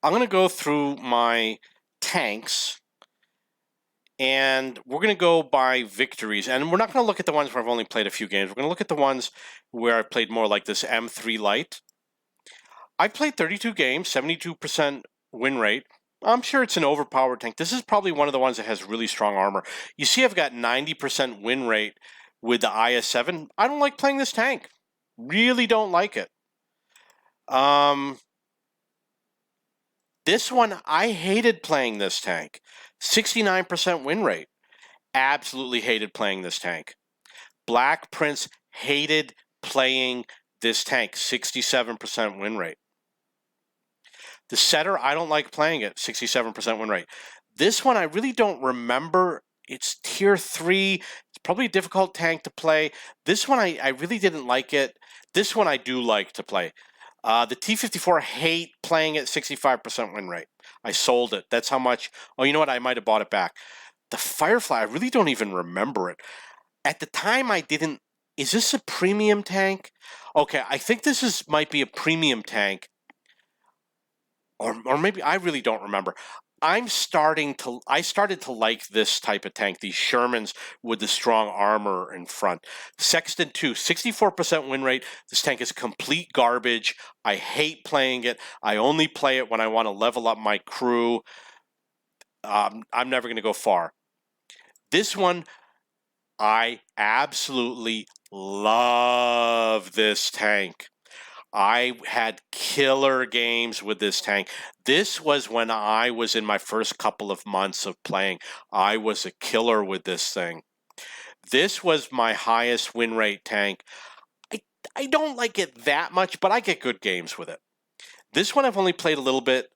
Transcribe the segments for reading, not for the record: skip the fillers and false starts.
I'm going to go through my tanks, and we're going to go by victories. And we're not going to look at the ones where I've only played a few games. We're going to look at the ones where I've played more, like this M3 Lite. I played 32 games, 72% win rate. I'm sure it's an overpowered tank. This is probably one of the ones that has really strong armor. You see I've got 90% win rate with the IS-7. I don't like playing this tank. Really don't like it. This one, I hated playing this tank. 69% win rate. Absolutely hated playing this tank. Black Prince hated playing this tank. 67% win rate. The setter, I don't like playing it. 67% win rate. This one, I really don't remember. It's tier 3. It's probably a difficult tank to play. This one, I really didn't like it. This one, I do like to play. The T-54, hate playing at 65% win rate. I sold it. That's how much. Oh, you know what? I might have bought it back. The Firefly, I really don't even remember it. At the time, I didn't. Is this a premium tank? Okay, I think this might be a premium tank. Or maybe I really don't remember. I started to like this type of tank, these Shermans with the strong armor in front. Sexton 2, 64% win rate. This tank is complete garbage. I hate playing it. I only play it when I want to level up my crew. I'm never going to go far. This one, I absolutely love this tank. I had killer games with this tank. This was when I was in my first couple of months of playing. I was a killer with this thing. This was my highest win rate tank. I don't like it that much, but I get good games with it. This one I've only played a little bit.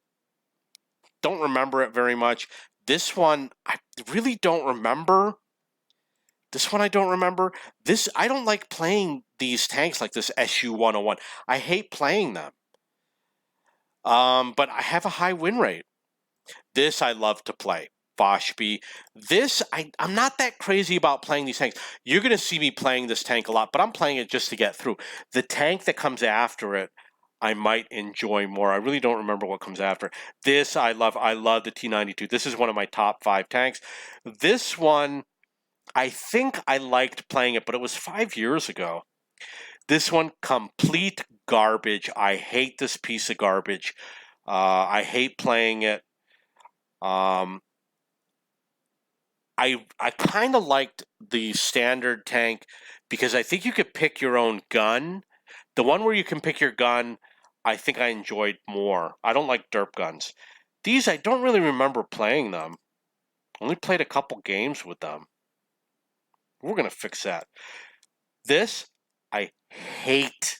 Don't remember it very much. This one, I really don't remember. This one I don't remember. I don't like playing these tanks like this SU-101. I hate playing them. But I have a high win rate. This I love to play. Foshby. This, I'm not that crazy about playing these tanks. You're going to see me playing this tank a lot, but I'm playing it just to get through. The tank that comes after it, I might enjoy more. I really don't remember what comes after. This I love. I love the T-92. This is one of my top 5 tanks. This one, I think I liked playing it, but it was 5 years ago. This one, complete garbage. I hate this piece of garbage. I hate playing it. I kind of liked the standard tank because I think you could pick your own gun. The one where you can pick your gun, I think I enjoyed more. I don't like derp guns. These, I don't really remember playing them. Only played a couple games with them. We're going to fix that. This, I hate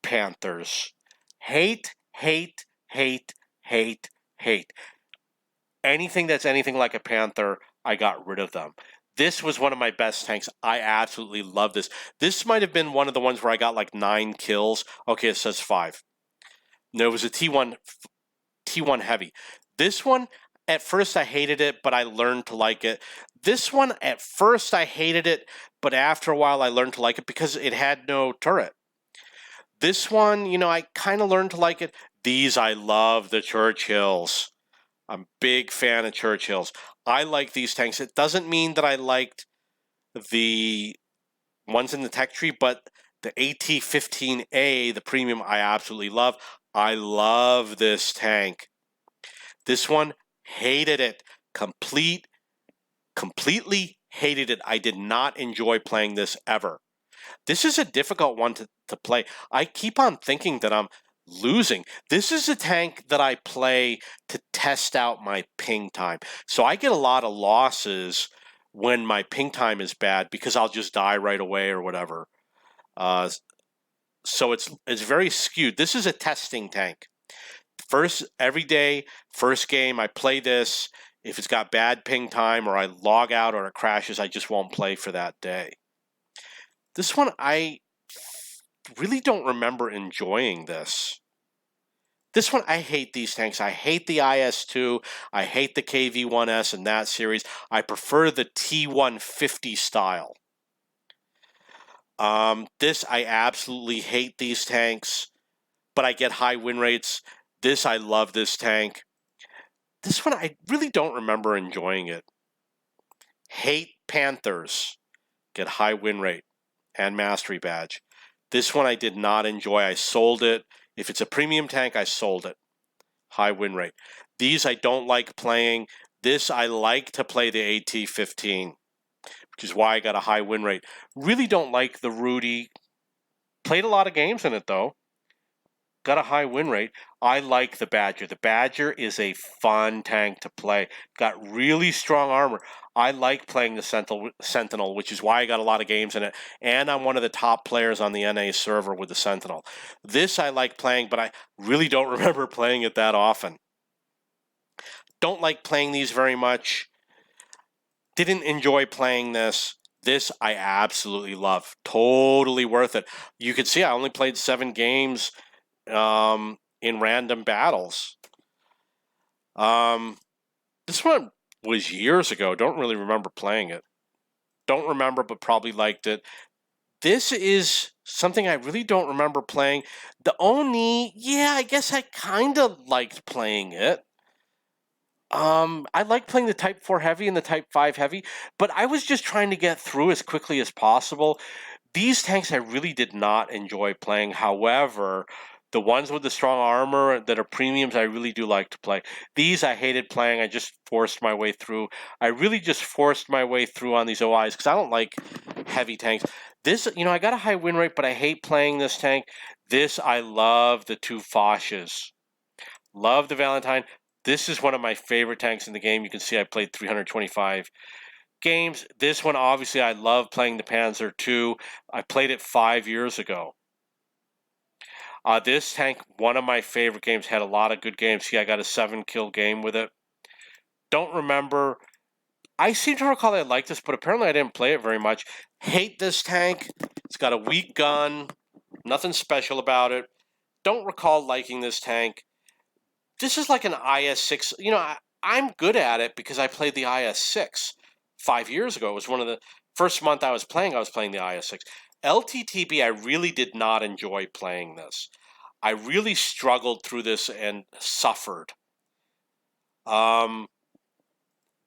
Panthers. Hate, hate, hate, hate, hate. Anything that's anything like a Panther, I got rid of them. This was one of my best tanks. I absolutely love this. This might have been one of the ones where I got like 9 kills. Okay, it says 5. No, it was a T1 heavy. This one, at first I hated it, but I learned to like it. This one, at first I hated it, but after a while I learned to like it because it had no turret. This one, I kind of learned to like it. These, I love the Churchills. I'm a big fan of Churchills. I like these tanks. It doesn't mean that I liked the ones in the tech tree, but the AT-15A, the premium, I absolutely love. I love this tank. This one, hated it. Completely hated it. I did not enjoy playing this ever. This is a difficult one to play. I keep on thinking that I'm losing. This is a tank that I play to test out my ping time. So I get a lot of losses when my ping time is bad because I'll just die right away or whatever. So it's very skewed. This is a testing tank. Every day, first game, I play this. If it's got bad ping time or I log out or it crashes, I just won't play for that day. This one, I really don't remember enjoying this. This one, I hate these tanks. I hate the IS-2. I hate the KV-1S and that series. I prefer the T-150 style. This, I absolutely hate these tanks, but I get high win rates. I love this tank. This one, I really don't remember enjoying it. Hate Panthers. Get high win rate and mastery badge. This one I did not enjoy. I sold it. If it's a premium tank, I sold it. High win rate. These I don't like playing. This I like to play the AT-15, which is why I got a high win rate. Really don't like the Rudy. Played a lot of games in it though. Got a high win rate. I like the Badger. The Badger is a fun tank to play. Got really strong armor. I like playing the Sentinel, which is why I got a lot of games in it. And I'm one of the top players on the NA server with the Sentinel. This I like playing, but I really don't remember playing it that often. Don't like playing these very much. Didn't enjoy playing this. This I absolutely love. Totally worth it. You can see I only played 7 games in random battles. This one was years ago. Don't really remember playing it. Don't remember, but probably liked it. This is something I really don't remember playing. The Oni, yeah, I guess I kind of liked playing it. I like playing the Type 4 Heavy and the Type 5 Heavy, but I was just trying to get through as quickly as possible. These tanks I really did not enjoy playing. However, the ones with the strong armor that are premiums, I really do like to play. These I hated playing. I just forced my way through. I really just forced my way through on these OIs because I don't like heavy tanks. This, I got a high win rate, but I hate playing this tank. This, I love the 2 Foshes. Love the Valentine. This is one of my favorite tanks in the game. You can see I played 325 games. This one, obviously, I love playing the Panzer II. I played it 5 years ago. This tank, one of my favorite games, had a lot of good games. See, I got a 7-kill game with it. Don't remember. I seem to recall I liked this, but apparently I didn't play it very much. Hate this tank. It's got a weak gun. Nothing special about it. Don't recall liking this tank. This is like an IS-6. I'm good at it because I played the IS-6 5 years ago. It was one of the first month I was playing the IS-6. LTTB, I really did not enjoy playing this. I really struggled through this and suffered.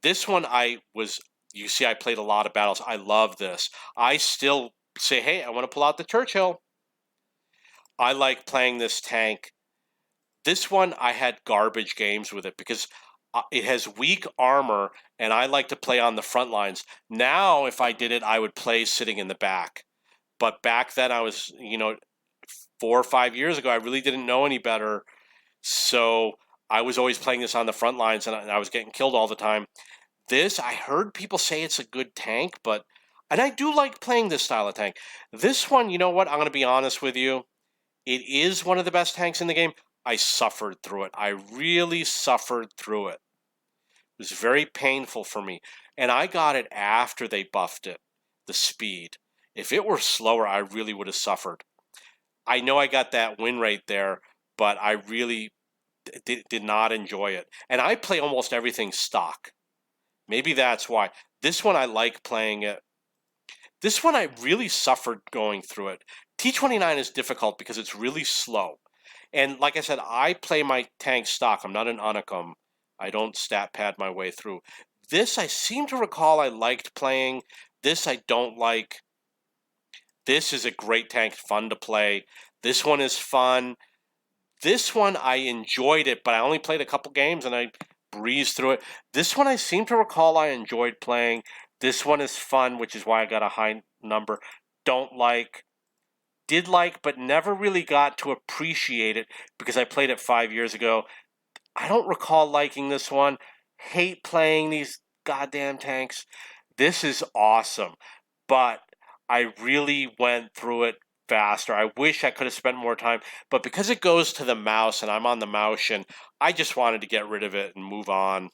This one you see I played a lot of battles. I love this. I still say, hey, I want to pull out the Churchill. I like playing this tank. This one, I had garbage games with it because it has weak armor, and I like to play on the front lines. Now, if I did it, I would play sitting in the back. But back then, I was, 4 or 5 years ago, I really didn't know any better. So I was always playing this on the front lines, and I was getting killed all the time. This, I heard people say it's a good tank, and I do like playing this style of tank. This one, you know what? I'm going to be honest with you. It is one of the best tanks in the game. I suffered through it. I really suffered through it. It was very painful for me. And I got it after they buffed it, the speed. If it were slower, I really would have suffered. I know I got that win rate there, but I really did not enjoy it. And I play almost everything stock. Maybe that's why. This one, I like playing it. This one, I really suffered going through it. T-29 is difficult because it's really slow. And like I said, I play my tank stock. I'm not an Unicum. I don't stat pad my way through. This, I seem to recall I liked playing. This, I don't like. This is a great tank, fun to play. This one is fun. This one, I enjoyed it, but I only played a couple games and I breezed through it. This one, I seem to recall I enjoyed playing. This one is fun, which is why I got a high number. Don't like. Did like, but never really got to appreciate it because I played it 5 years ago. I don't recall liking this one. Hate playing these goddamn tanks. This is awesome, but I really went through it faster. I wish I could have spent more time, but because it goes to the mouse and I'm on the mouse, I just wanted to get rid of it and move on.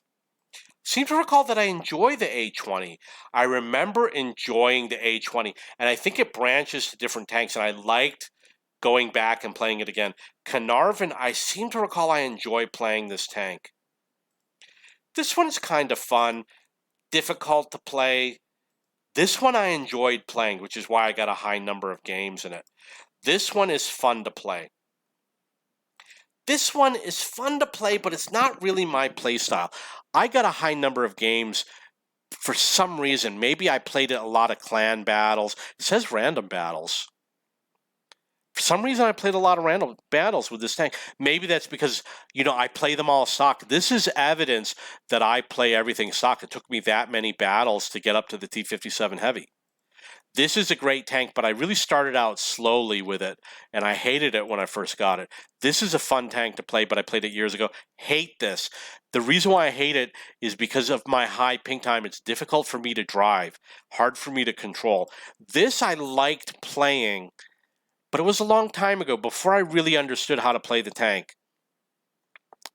Seem to recall that I enjoy the A20. I remember enjoying the A20, and I think it branches to different tanks, and I liked going back and playing it again. Carnarvon, I seem to recall I enjoy playing this tank. This one's kind of fun, difficult to play. This one I enjoyed playing, which is why I got a high number of games in it. This one is fun to play. This one is fun to play, but it's not really my play style. I got a high number of games for some reason. Maybe I played a lot of clan battles. It says random battles. For some reason, I played a lot of random battles with this tank. Maybe that's because, I play them all stock. This is evidence that I play everything stock. It took me that many battles to get up to the T-57 Heavy. This is a great tank, but I really started out slowly with it, and I hated it when I first got it. This is a fun tank to play, but I played it years ago. Hate this. The reason why I hate it is because of my high ping time. It's difficult for me to drive, hard for me to control. This I liked playing, but it was a long time ago, before I really understood how to play the tank.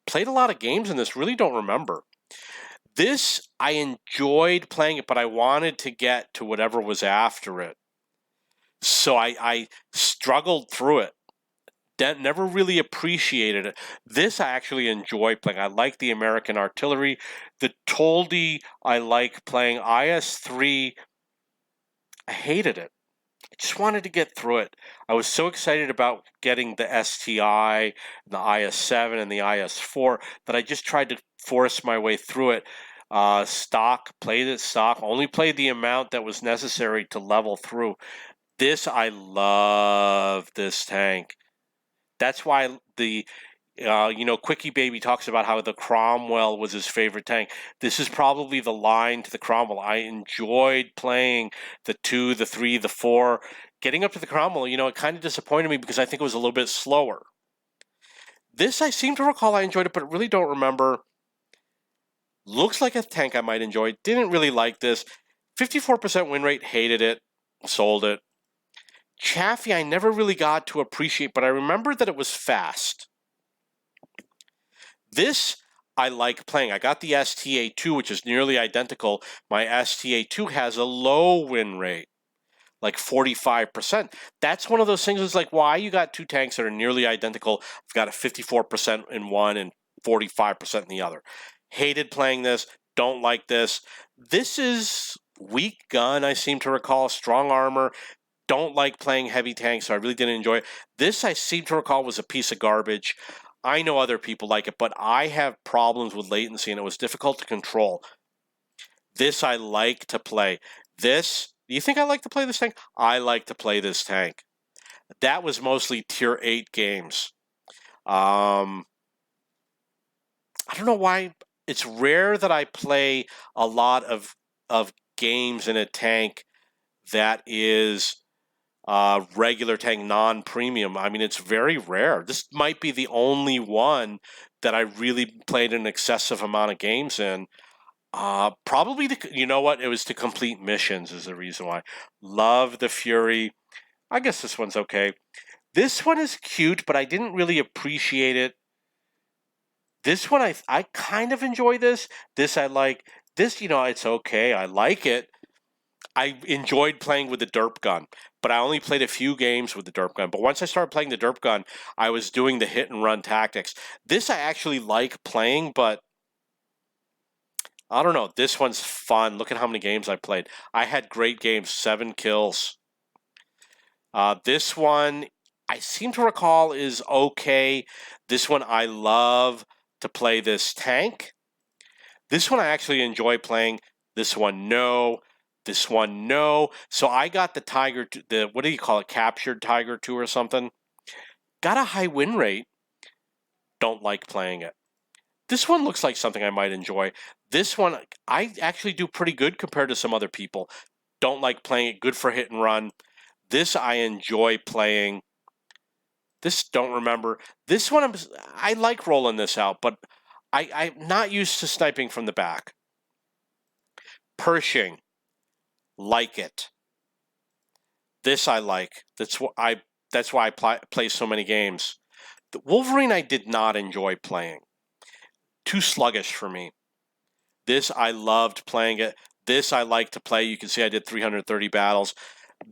Played a lot of games in this, really don't remember. This, I enjoyed playing it, but I wanted to get to whatever was after it. So I struggled through it. Never really appreciated it. This I actually enjoy playing. I like the American artillery. The Toldi, I like playing. IS-3, I hated it. I just wanted to get through it. I was so excited about getting the STI, the IS-7, and the IS-4 that I just tried to force my way through it. Played it stock, only played the amount that was necessary to level through. This, I love this tank. That's why Quickie Baby talks about how the Cromwell was his favorite tank. This is probably the line to the Cromwell. I enjoyed playing the 2, the 3, the 4. Getting up to the Cromwell, it kind of disappointed me because I think it was a little bit slower. This, I seem to recall I enjoyed it, but really don't remember. Looks like a tank I might enjoy. Didn't really like this. 54% win rate, hated it, sold it. Chaffee, I never really got to appreciate, but I remember that it was fast. This, I like playing. I got the STA2, which is nearly identical. My STA2 has a low win rate, like 45%. That's one of those things that's like, why you got two tanks that are nearly identical? I've got a 54% in one and 45% in the other. Hated playing this. Don't like this. This is weak gun, I seem to recall. Strong armor. Don't like playing heavy tanks, so I really didn't enjoy it. This, I seem to recall, was a piece of garbage. I know other people like it, but I have problems with latency, and it was difficult to control. This I like to play. This, do you think I like to play this tank? I like to play this tank. That was mostly tier 8 games. I don't know why. It's rare that I play a lot of games in a tank that is regular tank, non-premium. I mean, it's very rare. This might be the only one that I really played an excessive amount of games in. Probably, you know what? It was to complete missions is the reason why. Love the Fury. I guess this one's okay. This one is cute, but I didn't really appreciate it. This one, I kind of enjoy this. This I like. This, it's okay. I like it. I enjoyed playing with the derp gun, but I only played a few games with the derp gun. But once I started playing the derp gun, I was doing the hit and run tactics. This I actually like playing, but I don't know. This one's fun. Look at how many games I played. I had great games, 7 kills. This one, I seem to recall, is okay. This one, I love to play this tank. This one I actually enjoy playing. This one, no. This one, no. So I got the Tiger, what do you call it, captured Tiger 2 or something. Got a high win rate. Don't like playing it. This one looks like something I might enjoy. This one, I actually do pretty good compared to some other people. Don't like playing it. Good for hit and run. This I enjoy playing. This don't remember. This one, I like rolling this out, but I'm not used to sniping from the back. Pershing. Like it. This I like. That's why I play so many games. The Wolverine I did not enjoy playing. Too sluggish for me. This I loved playing it. This I like to play. You can see I did 330 battles.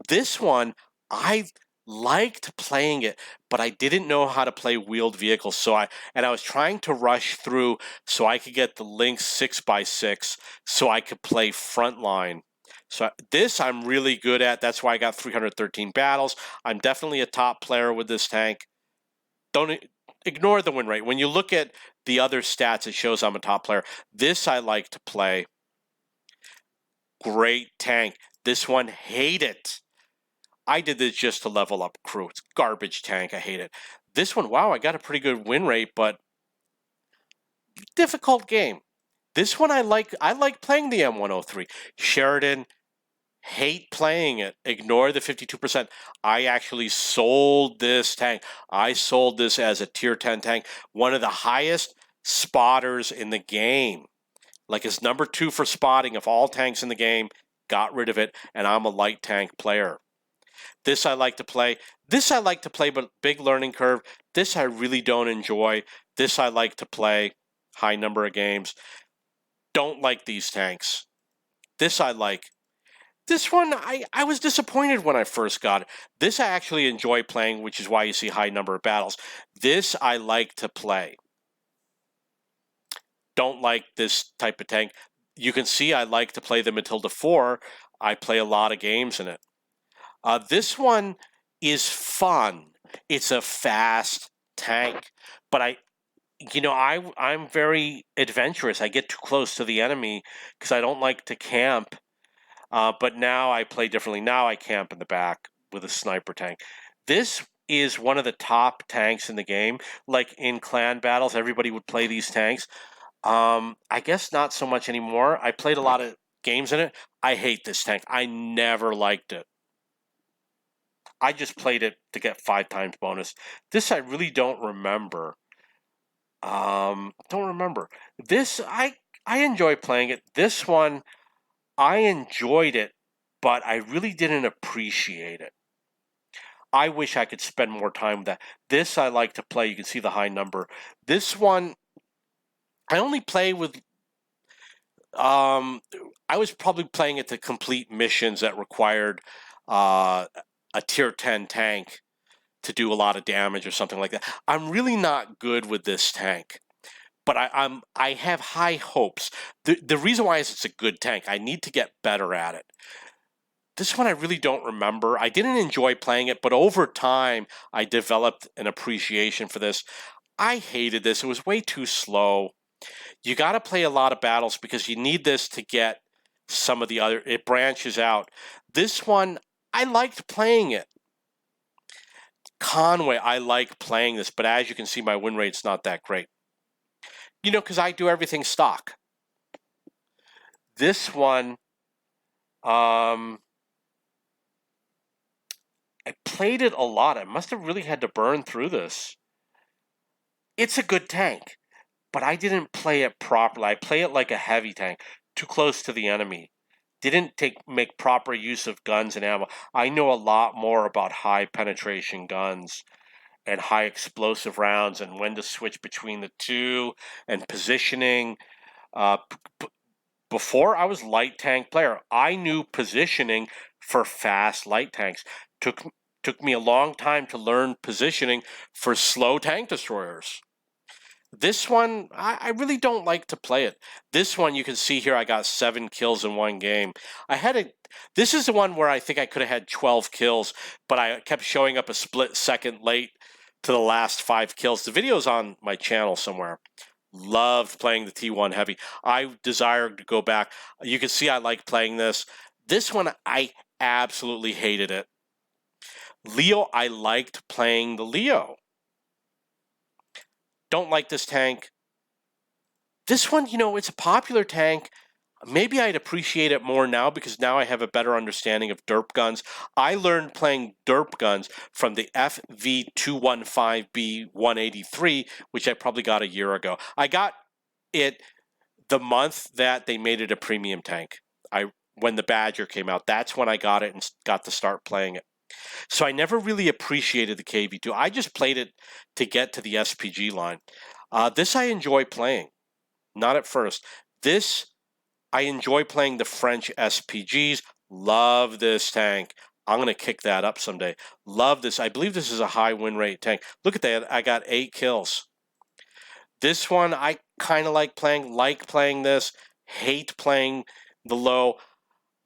This one I liked playing it, but I didn't know how to play wheeled vehicles. So I was trying to rush through so I could get the Lynx 6x6 so I could play frontline. So this I'm really good at. That's why I got 313 battles. I'm definitely a top player with this tank. ignore the win rate. When you look at the other stats, it shows I'm a top player. This I like to play. Great tank. This one, hate it. I did this just to level up crew. It's garbage tank. I hate it. This one, wow, I got a pretty good win rate, but difficult game. This one I like playing the M103. Sheridan, hate playing it. Ignore the 52%. I actually sold this tank. I sold this as a tier 10 tank. One of the highest spotters in the game. Like it's number 2 for spotting of all tanks in the game. Got rid of it, and I'm a light tank player. This I like to play. This I like to play, but big learning curve. This I really don't enjoy. This I like to play. High number of games. Don't like these tanks. This I like. This one, I was disappointed when I first got it. This I actually enjoy playing, which is why you see high number of battles. This I like to play. Don't like this type of tank. You can see I like to play the Matilda 4. I play a lot of games in it. This one is fun. It's a fast tank, but I'm very adventurous. I get too close to the enemy because I don't like to camp. But now I play differently. Now I camp in the back with a sniper tank. This is one of the top tanks in the game. Like in clan battles, everybody would play these tanks. I guess not so much anymore. I played a lot of games in it. I hate this tank. I never liked it. I just played it to get 5 times bonus. This I really don't remember. Don't remember. This I enjoy playing it. This one I enjoyed it, but I really didn't appreciate it. I wish I could spend more time with that. This I like to play. You can see the high number. This one I only play with I was probably playing it to complete missions that required a tier 10 tank to do a lot of damage or something like that. I'm really not good with this tank, but I have high hopes. The reason why is it's a good tank. I need to get better at it. This one I really don't remember. I didn't enjoy playing it, but over time I developed an appreciation for this. I hated this. It was way too slow. You got to play a lot of battles because you need this to get some of the other, it branches out. This one, I liked playing it. Conway, I like playing this, but as you can see, my win rate's not that great. Because I do everything stock. This one, I played it a lot. I must have really had to burn through this. It's a good tank, but I didn't play it properly. I play it like a heavy tank, too close to the enemy. Didn't make proper use of guns and ammo. I know a lot more about high penetration guns and high explosive rounds and when to switch between the two and positioning. Before I was light tank player, I knew positioning for fast light tanks. Took me a long time to learn positioning for slow tank destroyers. This one, I really don't like to play it. This one, you can see here, I got 7 kills in one game. This is the one where I think I could have had 12 kills, but I kept showing up a split second late to the last 5 kills. The video's on my channel somewhere. Loved playing the T1 Heavy. I desire to go back. You can see I like playing this. This one, I absolutely hated it. Leo, I liked playing the Leo. Don't like this tank. This one, it's a popular tank. Maybe I'd appreciate it more now because now I have a better understanding of derp guns. I learned playing derp guns from the FV215B183, which I probably got a year ago. I got it the month that they made it a premium tank. When the Badger came out, that's when I got it and got to start playing it. So I never really appreciated the KV2. I just played it to get to the SPG line. This I enjoy playing. Not at first. This, I enjoy playing the French SPGs. Love this tank. I'm going to kick that up someday. Love this. I believe this is a high win rate tank. Look at that. I got 8 kills. This one, I kind of like playing this. Hate playing the low.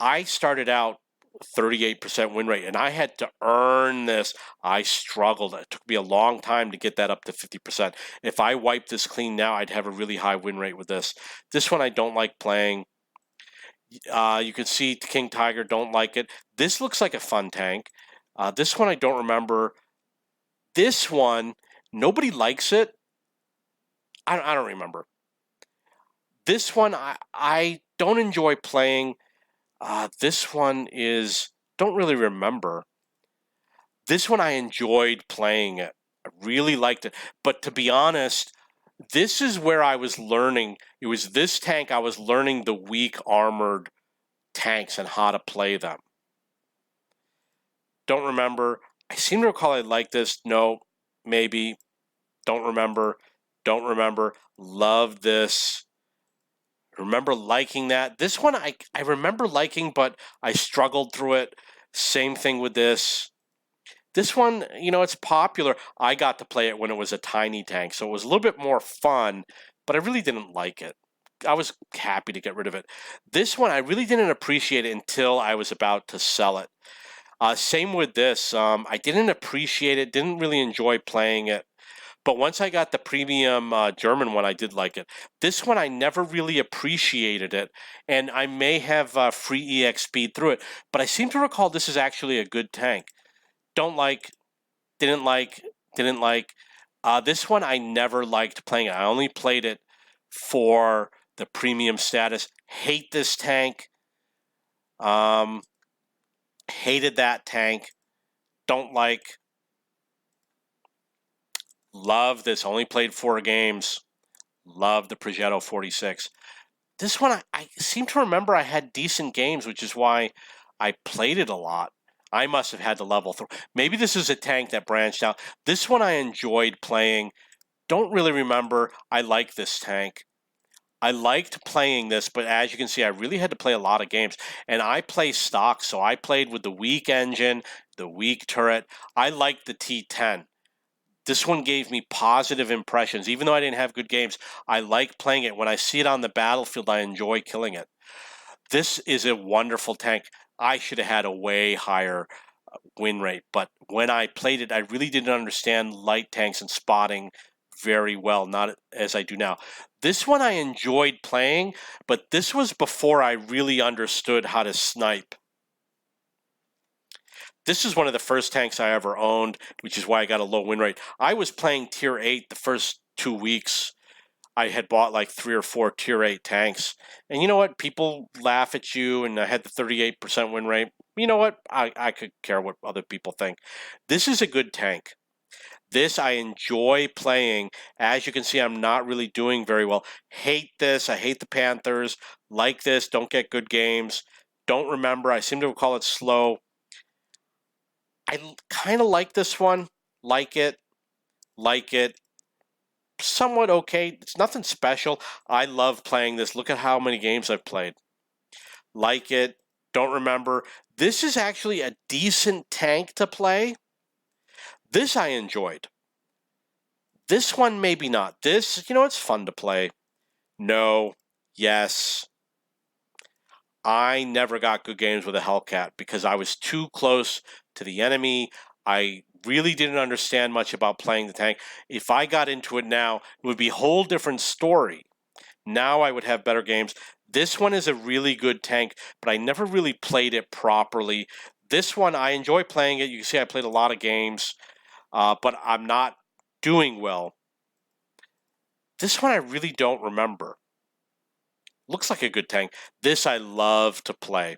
I started out 38% win rate, and I had to earn this. I struggled. It took me a long time to get that up to 50%. If I wiped this clean now, I'd have a really high win rate with this. This one I don't like playing. You can see King Tiger, don't like it. This looks like a fun tank. This one I don't remember. This one, nobody likes it. I don't remember. This one I don't enjoy playing. This one is, don't really remember. This one I enjoyed playing it. I really liked it. But to be honest, this is where I was learning. It was this tank I was learning the weak armored tanks and how to play them. Don't remember. I seem to recall I liked this. No, maybe. Don't remember. Don't remember. Love this. Remember liking that. This one I remember liking, but I struggled through it. Same thing with this. This one, you know, it's popular. I got to play it when it was a tiny tank, so it was a little bit more fun, but I really didn't like it. I was happy to get rid of it. This one, I really didn't appreciate it until I was about to sell it. Same with this. I didn't appreciate it, didn't really enjoy playing it. But once I got the premium German one, I did like it. This one, I never really appreciated it, and I may have free EX speed through it, but I seem to recall this is actually a good tank. Don't like, didn't like, didn't like. This one, I never liked playing it. I only played it for the premium status. Hate this tank. Hated that tank. Don't like. Love this. Only played 4 games. Love the Progetto 46. This one, I seem to remember I had decent games, which is why I played it a lot. I must have had the level through. Maybe this is a tank that branched out. This one I enjoyed playing. Don't really remember. I like this tank. I liked playing this, but as you can see, I really had to play a lot of games. And I play stock, so I played with the weak engine, the weak turret. I liked the T10. This one gave me positive impressions. Even though I didn't have good games, I like playing it. When I see it on the battlefield, I enjoy killing it. This is a wonderful tank. I should have had a way higher win rate, but when I played it, I really didn't understand light tanks and spotting very well, not as I do now. This one I enjoyed playing, but this was before I really understood how to snipe. This is one of the first tanks I ever owned, which is why I got a low win rate. I was playing tier 8 the first 2 weeks. I had bought like 3 or 4 tier 8 tanks. And you know what? People laugh at you, and I had the 38% win rate. You know what? I could care what other people think. This is a good tank. This I enjoy playing. As you can see, I'm not really doing very well. Hate this. I hate the Panthers. Like this. Don't get good games. Don't remember. I seem to recall it slow. I kind of like this one. Like it. Like it. Somewhat okay. It's nothing special. I love playing this. Look at how many games I've played. Like it. Don't remember. This is actually a decent tank to play. This I enjoyed. This one, maybe not. This, you know, it's fun to play. No. Yes. I never got good games with a Hellcat because I was too close to the enemy. I really didn't understand much about playing the tank. If I got into it now, it would be a whole different story. Now I would have better games. This one is a really good tank, but I never really played it properly. This one, I enjoy playing it. You can see I played a lot of games, but I'm not doing well. This one I really don't remember. Looks like a good tank. This I love to play.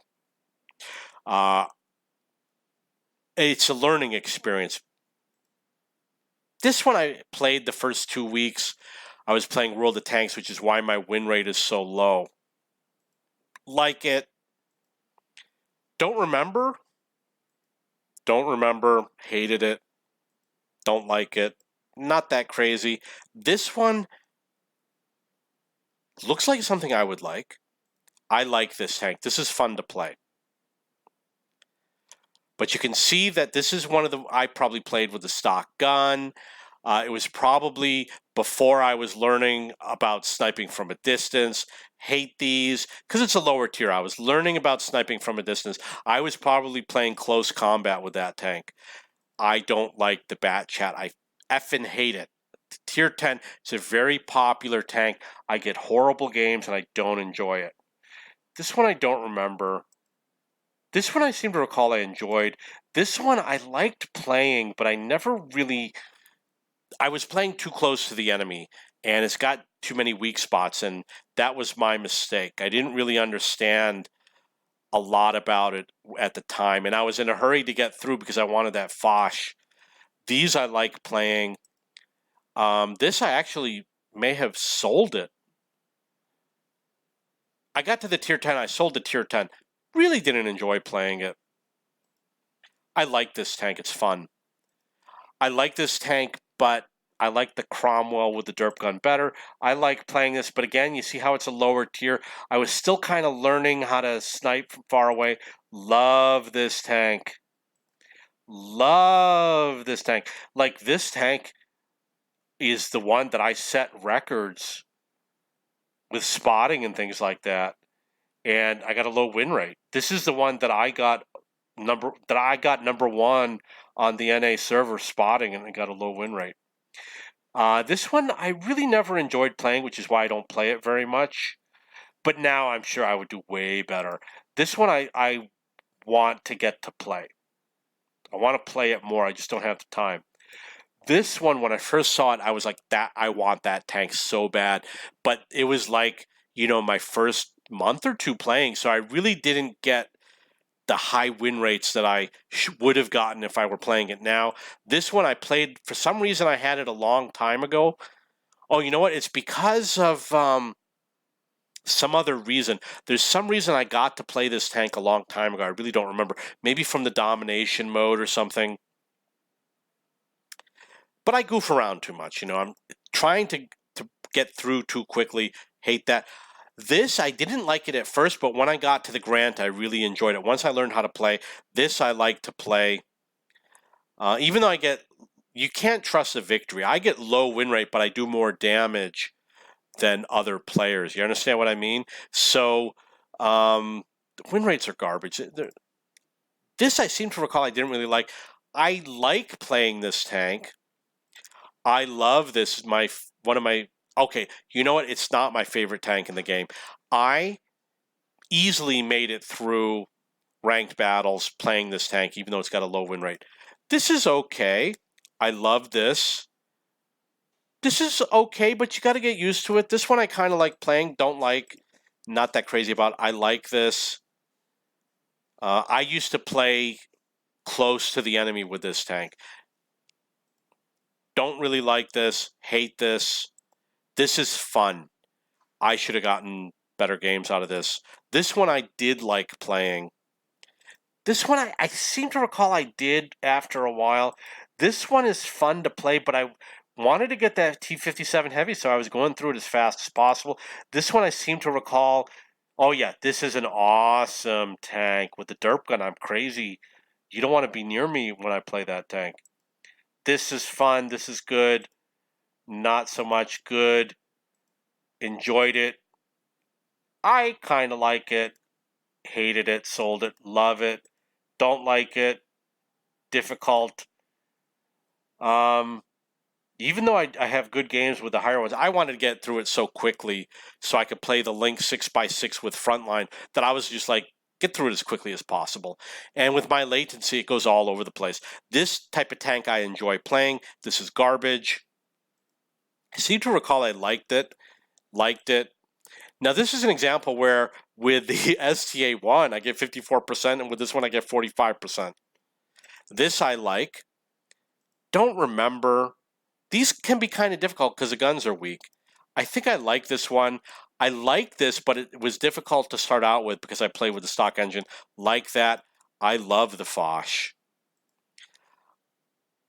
It's a learning experience. This one I played the first 2 weeks. I was playing World of Tanks, which is why my win rate is so low. Like it. Don't remember. Don't remember. Hated it. Don't like it. Not that crazy. This one looks like something I would like. I like this tank. This is fun to play. But you can see that this is one of the, I probably played with a stock gun. It was probably before I was learning about sniping from a distance. Hate these because it's a lower tier. I was learning about sniping from a distance. I was probably playing close combat with that tank. I don't like the bat chat. I effing hate it. Tier 10, it's a very popular tank. I get horrible games and I don't enjoy it. This one I don't remember. This one I seem to recall I enjoyed. This one I liked playing, but I never really. I was playing too close to the enemy, and it's got too many weak spots, and that was my mistake. I didn't really understand a lot about it at the time, and I was in a hurry to get through because I wanted that Foch. These I like playing. This I actually may have sold it. I got to the tier 10. I sold the tier 10. Really didn't enjoy playing it. I like this tank. It's fun. I like this tank, but I like the Cromwell with the derp gun better. I like playing this, but again, you see how it's a lower tier. I was still kind of learning how to snipe from far away. Love this tank. Love this tank. Like, this tank is the one that I set records with spotting and things like that. And I got a low win rate. This is the one that I got number one on the NA server spotting, and I got a low win rate. This one I really never enjoyed playing, which is why I don't play it very much. But now I'm sure I would do way better. This one I want to get to play. I want to play it more. I just don't have the time. This one, when I first saw it, I was like, "That I want that tank so bad." But it was like, my first month or two playing, so I really didn't get the high win rates that I would have gotten if I were playing it now. This one I played, for some reason I had it a long time ago. Oh, you know what? It's because of some other reason. There's some reason I got to play this tank a long time ago. I really don't remember. Maybe from the domination mode or something. But I goof around too much. I'm trying to get through too quickly. Hate that. This, I didn't like it at first, but when I got to the Grant, I really enjoyed it. Once I learned how to play, this I like to play. Even though you can't trust a victory. I get low win rate, but I do more damage than other players. You understand what I mean? So, win rates are garbage. This I seem to recall I didn't really like. I like playing this tank. I love this. Okay, you know what? It's not my favorite tank in the game. I easily made it through ranked battles playing this tank, even though it's got a low win rate. This is okay. I love this. This is okay, but you got to get used to it. This one I kind of like playing, don't like, not that crazy about. I like this. I used to play close to the enemy with this tank. Don't really like this, hate this. This is fun. I should have gotten better games out of this. This one I did like playing. This one I seem to recall I did after a while. This one is fun to play, but I wanted to get that T-57 Heavy, so I was going through it as fast as possible. This one I seem to recall, oh yeah, this is an awesome tank with the derp gun. I'm crazy. You don't want to be near me when I play that tank. This is fun. This is good. Not so much good. Enjoyed it. I kind of like it. Hated it. Sold it. Love it. Don't like it. Difficult. Even though I have good games with the higher ones, I wanted to get through it so quickly so I could play the Link 6x6 with Frontline that I was just like, get through it as quickly as possible. And with my latency, it goes all over the place. This type of tank I enjoy playing. This is garbage. I seem to recall I liked it. Now, this is an example where with the STA1, I get 54%, and with this one, I get 45%. This I like. Don't remember. These can be kind of difficult because the guns are weak. I think I like this one. I like this, but it was difficult to start out with because I play with the stock engine. Like that. I love the Foch.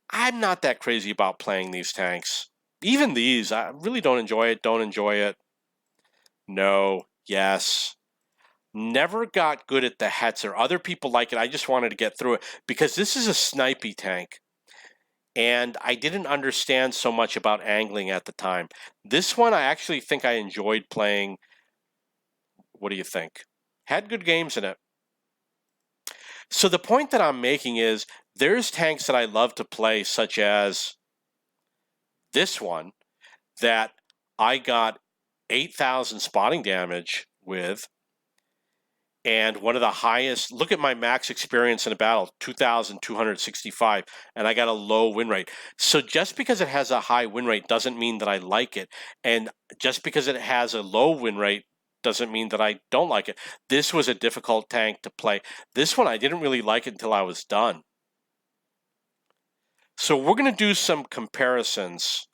I'm not that crazy about playing these tanks. Even these, I really don't enjoy it. Don't enjoy it. No. Yes. Never got good at the Hetzer. Other people like it. I just wanted to get through it because this is a snipey tank. and I didn't understand so much about angling at the time. This one I actually think I enjoyed playing. What do you think? Had good games in it. So the point that I'm making is there's tanks that I love to play, such as this one that I got 8,000 spotting damage with, and one of the highest, look at my max experience in a battle, 2,265, and I got a low win rate. So just because it has a high win rate doesn't mean that I like it, and just because it has a low win rate doesn't mean that I don't like it. This was a difficult tank to play. This one I didn't really like it until I was done. So we're going to do some comparisons.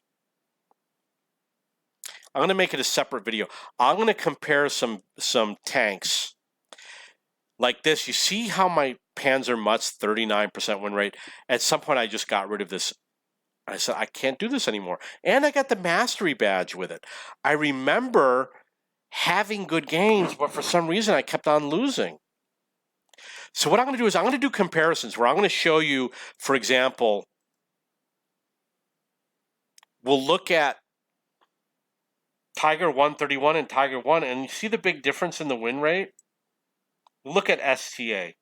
I'm going to make it a separate video. I'm going to compare some tanks like this. You see how my Panzer Mutt's 39% win rate? At some point, I just got rid of this. I said, I can't do this anymore. And I got the mastery badge with it. I remember having good games, but for some reason, I kept on losing. So what I'm going to do is I'm going to do comparisons where I'm going to show you, for example, we'll look at Tiger 131 and Tiger 1, and you see the big difference in the win rate? Look at STA.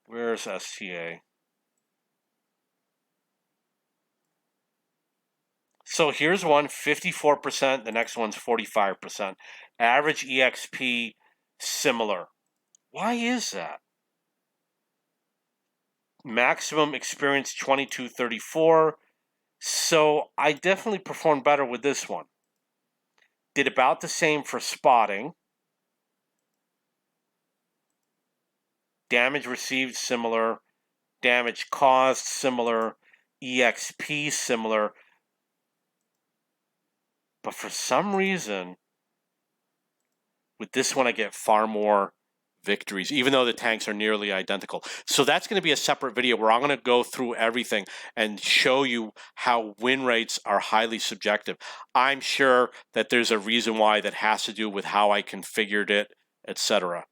Where's STA? So here's one, 54%, the next one's 45%. Average EXP, similar. Why is that? Maximum experience, 2234. So I definitely performed better with this one. Did about the same for spotting. Damage received, similar. Damage caused, similar. EXP, similar. But for some reason, with this one, I get far more victories, even though the tanks are nearly identical. So that's going to be a separate video where I'm going to go through everything and show you how win rates are highly subjective. I'm sure that there's a reason why that has to do with how I configured it, etc.